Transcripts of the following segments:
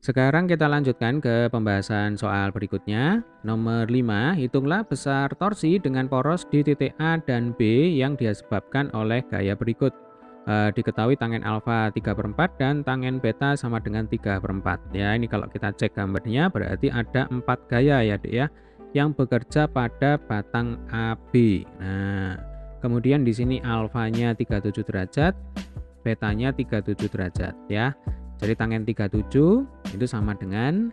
Sekarang kita lanjutkan ke pembahasan soal berikutnya. Nomor 5, hitunglah besar torsi dengan poros di titik A dan B yang disebabkan oleh gaya berikut. Diketahui tangen alfa 3/4 dan tangen beta sama dengan 3/4. Ya, ini kalau kita cek gambarnya berarti ada 4 gaya ya, Dek ya, yang bekerja pada batang AB. Nah, kemudian di sini alfanya 37 derajat, betanya 37 derajat ya. Jadi tangen 37 itu sama dengan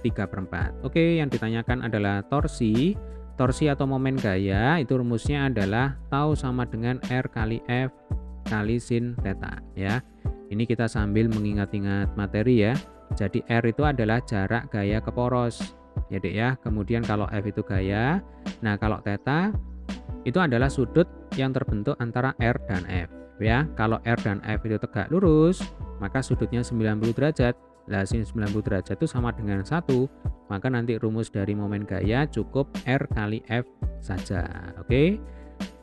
3/4. Oke, yang ditanyakan adalah torsi. Torsi atau momen gaya itu rumusnya adalah tau sama dengan R kali F kali sin theta ya. Ini kita sambil mengingat-ingat materi ya. Jadi R itu adalah jarak gaya ke poros. Ya, Dek ya. Kemudian kalau F itu gaya. Nah, kalau theta itu adalah sudut yang terbentuk antara R dan F ya. Kalau R dan F itu tegak lurus, maka sudutnya 90 derajat. Nah, sin 90 derajat itu sama dengan 1, maka nanti rumus dari momen gaya cukup R kali F saja. Oke.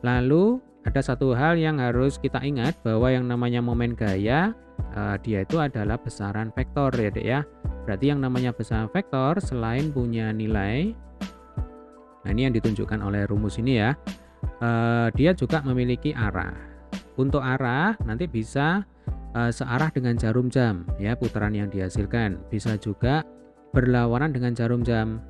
Lalu ada satu hal yang harus kita ingat bahwa yang namanya momen gaya dia itu adalah besaran vektor ya, Dek ya. Berarti yang namanya besaran vektor selain punya nilai, nah ini yang ditunjukkan oleh rumus ini ya, dia juga memiliki arah. Untuk arah nanti bisa searah dengan jarum jam ya, putaran yang dihasilkan. Bisa juga berlawanan dengan jarum jam.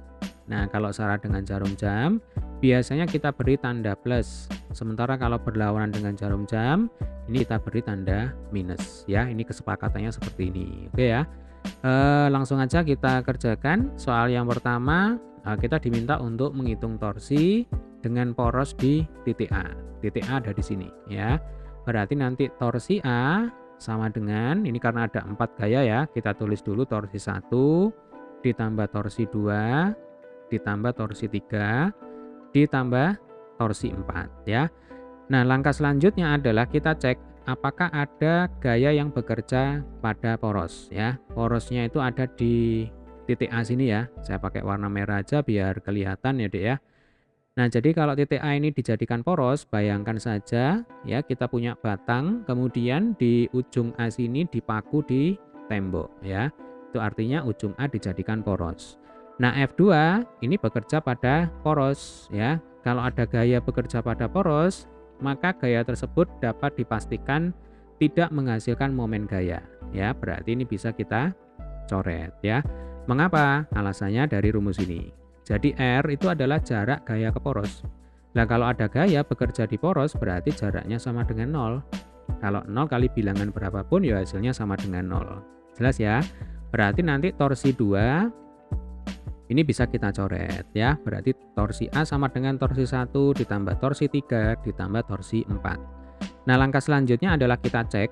Nah, kalau searah dengan jarum jam biasanya kita beri tanda plus. Sementara kalau berlawanan dengan jarum jam ini kita beri tanda minus ya. Ini kesepakatannya seperti ini. Oke ya. Langsung aja kita kerjakan. Soal yang pertama, kita diminta untuk menghitung torsi dengan poros di titik A. Titik A ada di sini ya. Berarti nanti torsi A sama dengan, ini karena ada 4 gaya ya, kita tulis dulu torsi 1 ditambah torsi 2 ditambah torsi 3 ditambah torsi 4 ya. Nah, langkah selanjutnya adalah kita cek apakah ada gaya yang bekerja pada poros ya. Porosnya itu ada di titik A sini ya. Saya pakai warna merah aja biar kelihatan ya, Dek ya. Nah, jadi kalau titik A ini dijadikan poros, bayangkan saja ya kita punya batang, kemudian di ujung A sini dipaku di tembok ya. Itu artinya ujung A dijadikan poros. Nah, F2 ini bekerja pada poros ya. Kalau ada gaya bekerja pada poros, maka gaya tersebut dapat dipastikan tidak menghasilkan momen gaya ya. Berarti ini bisa kita coret ya. Mengapa? Alasannya dari rumus ini. Jadi R itu adalah jarak gaya ke poros. Nah, kalau ada gaya bekerja di poros berarti jaraknya sama dengan 0. Kalau 0 kali bilangan berapapun ya hasilnya sama dengan 0. Jelas ya? Berarti nanti torsi 2 ini bisa kita coret ya. Berarti torsi A sama dengan torsi 1 ditambah torsi 3 ditambah torsi 4. Nah, langkah selanjutnya adalah kita cek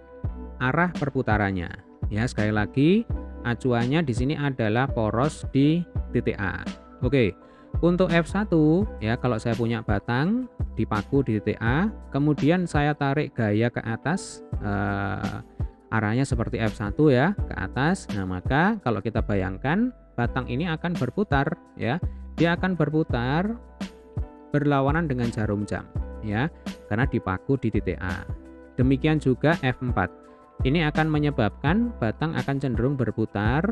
arah perputarannya. Ya, sekali lagi acuannya di sini adalah poros di titik A. Oke. Untuk F1 ya, kalau saya punya batang dipaku di titik A, kemudian saya tarik gaya ke atas, arahnya seperti F1 ya, ke atas. Nah, maka kalau kita bayangkan batang ini akan berputar ya. Dia akan berputar berlawanan dengan jarum jam ya, karena dipaku di titik A. Demikian juga F4. Ini akan menyebabkan batang akan cenderung berputar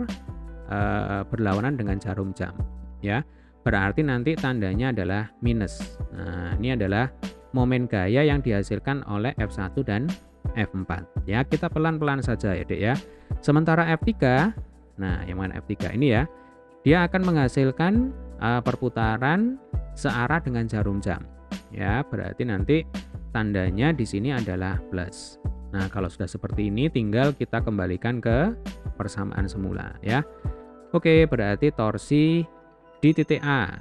berlawanan dengan jarum jam ya. Berarti nanti tandanya adalah minus. Nah, ini adalah momen gaya yang dihasilkan oleh F1 dan F4 ya. Kita pelan-pelan saja ya, Dek ya. Sementara F3, nah yang mana F3 ini ya, dia akan menghasilkan perputaran searah dengan jarum jam ya. Berarti nanti tandanya di sini adalah plus. Nah, kalau sudah seperti ini tinggal kita kembalikan ke persamaan semula ya. Oke, berarti torsi di titik A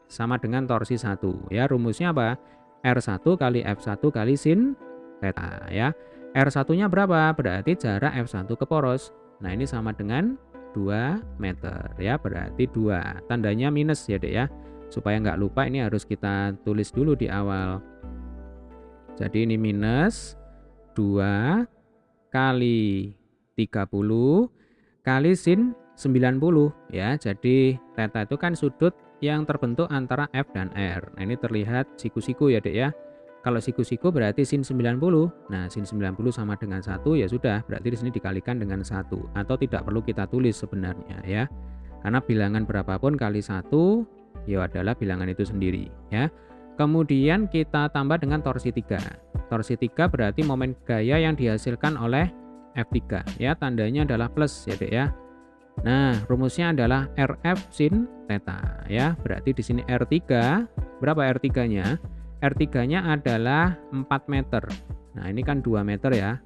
sama dengan torsi 1 ya. Rumusnya apa? R1 kali F1 kali sin theta ya. R1-nya berapa? Berarti jarak F1 ke poros. Nah, ini sama dengan 2 meter ya. Berarti 2. Tandanya minus ya, Dek ya. Supaya nggak lupa ini harus kita tulis dulu di awal. Jadi ini minus 2 kali 30 kali sin 90 ya. Jadi theta itu kan sudut yang terbentuk antara F dan R. Nah, ini terlihat siku-siku ya, Dek ya. Kalau siku-siku berarti sin 90. Nah, sin 90 sama dengan 1 ya sudah, berarti di sini dikalikan dengan 1 atau tidak perlu kita tulis sebenarnya ya. Karena bilangan berapapun kali 1 ya adalah bilangan itu sendiri ya. Kemudian kita tambah dengan torsi 3. Torsi 3 berarti momen gaya yang dihasilkan oleh F3 ya, tandanya adalah plus ya Dek ya. Nah, rumusnya adalah RF sin theta ya. Berarti di sini R3, berapa R3-nya? R3-nya adalah 4 meter. Nah, ini kan 2 meter ya.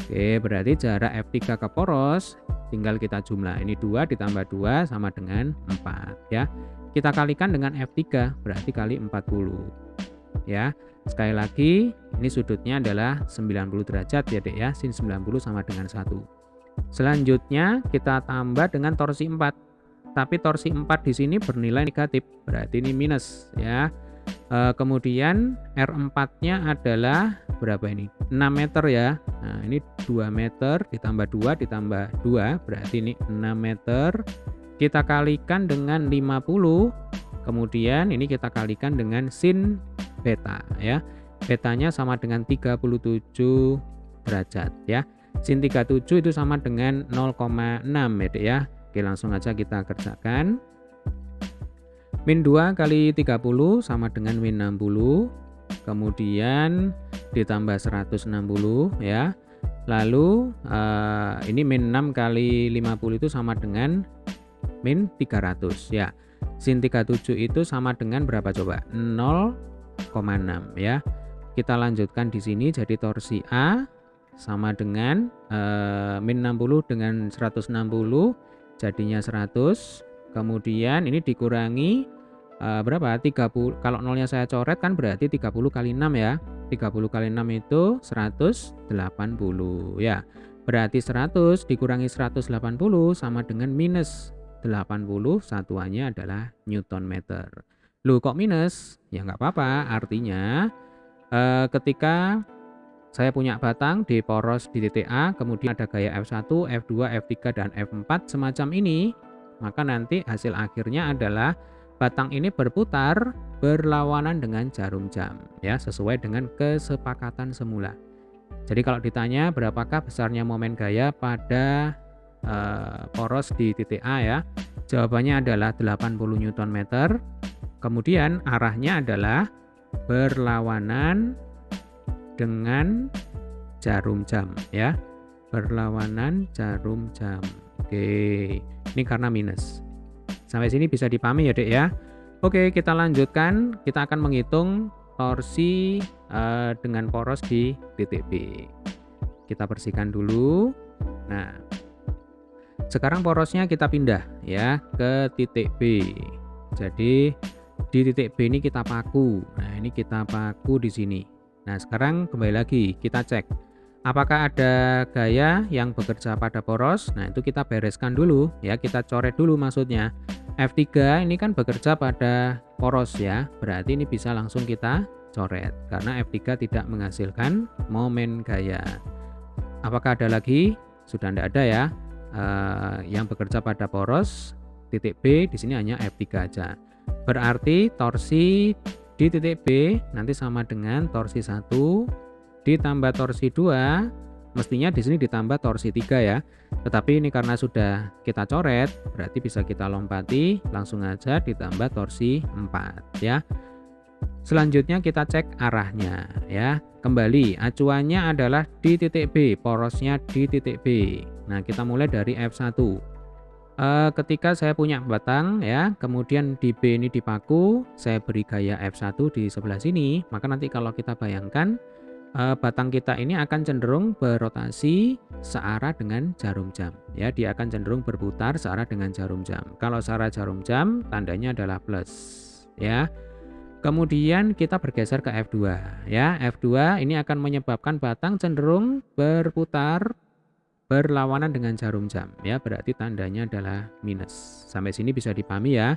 Oke, berarti jarak F3 ke poros tinggal kita jumlah. Ini 2 ditambah 2 sama dengan 4 ya. Kita kalikan dengan F3, berarti kali 40. Ya. Sekali lagi, ini sudutnya adalah 90 derajat ya Dek ya. Sin 90 sama dengan 1. Selanjutnya kita tambah dengan torsi 4. Tapi torsi 4 di sini bernilai negatif, berarti ini minus ya. Kemudian R4-nya adalah berapa ini? 6 meter ya. Nah, ini 2 meter ditambah 2 ditambah 2, berarti ini 6 meter. Kita kalikan dengan 50. Kemudian ini kita kalikan dengan sin beta ya. Betanya sama dengan 37 derajat ya. Sin 37 itu sama dengan 0,6 ya Dek ya. Oke, langsung aja kita kerjakan. Min 2 kali 30 sama dengan min 60. Kemudian ditambah 160 ya. Lalu ini min 6 kali 50 itu sama dengan min 300 ya. Sin 37 itu sama dengan berapa coba? 0,6 ya. Kita lanjutkan di sini, jadi torsi A sama dengan min 60 dengan 160 jadinya 100. Kemudian ini dikurangi berapa? 30. Kalau nolnya saya coret kan berarti 30 kali 6 ya. 30 kali 6 itu 180 ya. Berarti 100 dikurangi 180 sama dengan minus 80, satuannya adalah Newton meter. Loh kok minus? Ya nggak apa-apa, artinya ketika saya punya batang di poros di titik A, kemudian ada gaya F1, F2, F3, dan F4 semacam ini, maka nanti hasil akhirnya adalah batang ini berputar berlawanan dengan jarum jam ya, sesuai dengan kesepakatan semula. Jadi kalau ditanya berapakah besarnya momen gaya pada poros di titik A ya, jawabannya adalah 80 Newton meter. Kemudian arahnya adalah berlawanan dengan jarum jam ya, berlawanan jarum jam. Oke, ini karena minus. Sampai sini bisa dipahami ya Dek ya. Oke, kita lanjutkan. Kita akan menghitung torsi dengan poros di titik B. Kita bersihkan dulu. Nah, sekarang porosnya kita pindah ya ke titik B. Jadi di titik B ini kita paku. Nah, ini kita paku di sini. Nah, sekarang kembali lagi kita cek apakah ada gaya yang bekerja pada poros. Nah, itu kita bereskan dulu ya, kita coret dulu maksudnya. F3 ini kan bekerja pada poros ya, berarti ini bisa langsung kita coret karena F3 tidak menghasilkan momen gaya. Apakah ada lagi? Sudah tidak ada ya. Yang bekerja pada poros titik B di sini hanya F3 aja. Berarti torsi di titik B nanti sama dengan torsi 1 ditambah torsi 2, mestinya di sini ditambah torsi 3 ya. Tetapi ini karena sudah kita coret, berarti bisa kita lompati, langsung aja ditambah torsi 4 ya. Selanjutnya kita cek arahnya ya. Kembali acuannya adalah di titik B, porosnya di titik B. Nah, kita mulai dari F1. Ketika saya punya batang ya, kemudian di B ini dipaku, saya beri gaya F1 di sebelah sini, maka nanti kalau kita bayangkan batang kita ini akan cenderung berotasi searah dengan jarum jam ya, dia akan cenderung berputar searah dengan jarum jam. Kalau searah jarum jam tandanya adalah plus ya. Kemudian kita bergeser ke F2 ya. F2 ini akan menyebabkan batang cenderung berputar berlawanan dengan jarum jam ya, berarti tandanya adalah minus. Sampai sini bisa dipahami ya.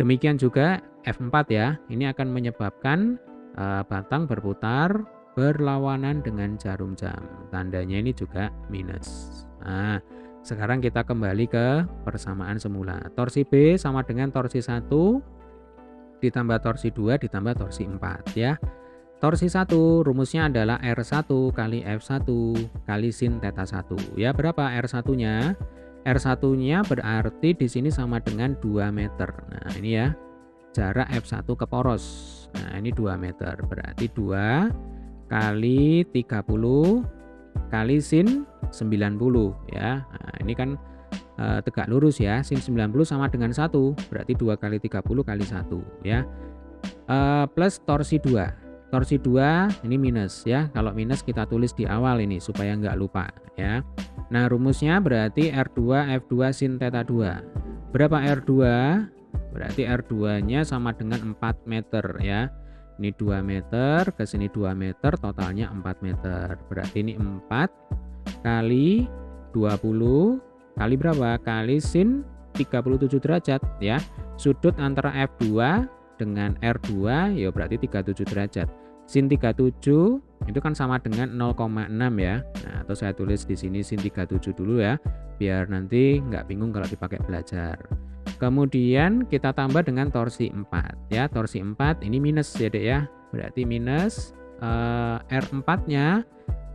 Demikian juga F4 ya, ini akan menyebabkan batang berputar berlawanan dengan jarum jam, tandanya ini juga minus. Nah, sekarang kita kembali ke persamaan semula. Torsi B sama dengan torsi 1 ditambah torsi 2 ditambah torsi 4 ya. Torsi 1 rumusnya adalah R1 kali F1 kali sin theta 1. Ya, berapa R1-nya? R1-nya berarti di sini sama dengan 2 meter. Nah, ini ya, jarak F1 ke poros. Nah, ini 2 meter. Berarti 2 kali 30 kali sin 90 ya. Nah, ini kan tegak lurus ya. Sin 90 sama dengan 1. Berarti 2 kali 30 kali 1 ya. Plus torsi 2. Torsi 2 ini minus ya. Kalau minus kita tulis di awal ini supaya nggak lupa ya. Nah, rumusnya berarti R2 F2 sin theta 2. Berapa R2? Berarti R2-nya sama dengan 4 meter ya. Ini 2 meter, ke sini 2 meter, totalnya 4 meter. Berarti ini 4 kali 20 kali berapa? Kali sin 37 derajat ya. Sudut antara F2 dengan R2 ya berarti 37 derajat. Sin 37 itu kan sama dengan 0,6 ya. Nah, atau saya tulis di sini sin 37 dulu ya, biar nanti nggak bingung kalau dipakai belajar. Kemudian kita tambah dengan torsi 4 ya. Torsi 4 ini minus ya, Dek ya. Berarti minus R4-nya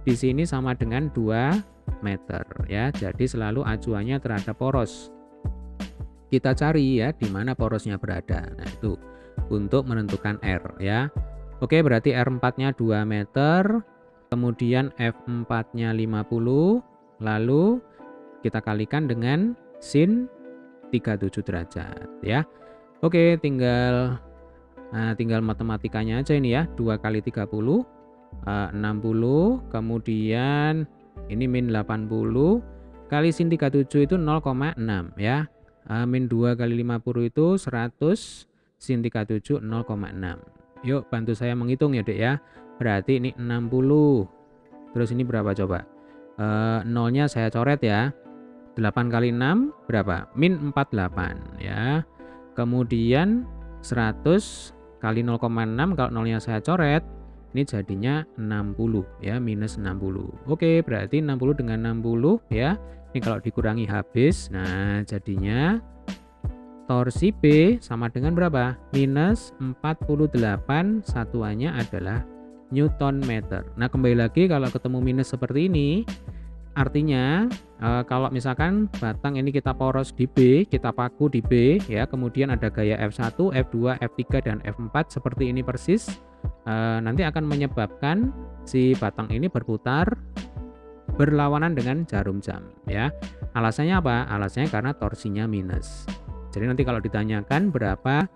di sini sama dengan 2 meter ya. Jadi selalu acuannya terhadap poros. Kita cari ya di mana porosnya berada. Nah, itu untuk menentukan R ya. Oke, berarti R4-nya 2 meter, kemudian F4-nya 50, lalu kita kalikan dengan sin 37 derajat ya. Oke, tinggal matematikanya aja ini ya. 2 kali 30 60, kemudian ini min 80 kali sin 37 itu 0,6 ya. Min 2 kali 50 itu 100, sin 37 0,6. Yuk bantu saya menghitung ya, Dek ya. Berarti ini 60. Terus ini berapa coba? Nolnya saya coret ya. 8 kali 6 berapa? Min 48 ya. Kemudian 100 kali 0,6, kalau nolnya saya coret, ini jadinya 60 ya, minus 60. Oke, berarti 60 dengan 60 ya. Ini kalau dikurangi habis, nah jadinya torsi B sama dengan berapa? Minus 48, satuannya adalah Newton meter. Nah, kembali lagi kalau ketemu minus seperti ini, artinya kalau misalkan batang ini kita poros di B, kita paku di B ya, kemudian ada gaya F1, F2, F3 dan F4 seperti ini persis, nanti akan menyebabkan si batang ini berputar berlawanan dengan jarum jam ya. Alasannya apa? Alasannya karena torsinya minus. Jadi nanti kalau ditanyakan berapa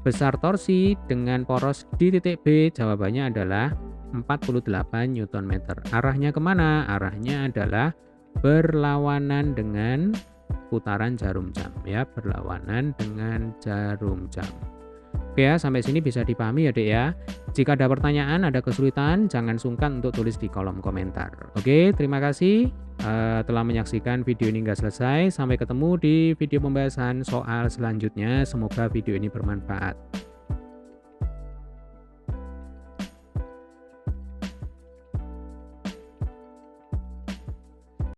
besar torsi dengan poros di titik B, jawabannya adalah 48 Newton meter. Arahnya kemana? Arahnya adalah berlawanan dengan putaran jarum jam ya, berlawanan dengan jarum jam. Oke ya, sampai sini bisa dipahami ya, Dek ya. Jika ada pertanyaan, ada kesulitan, jangan sungkan untuk tulis di kolom komentar. Oke, terima kasih telah menyaksikan video ini hingga selesai. Sampai ketemu di video pembahasan soal selanjutnya. Semoga video ini bermanfaat.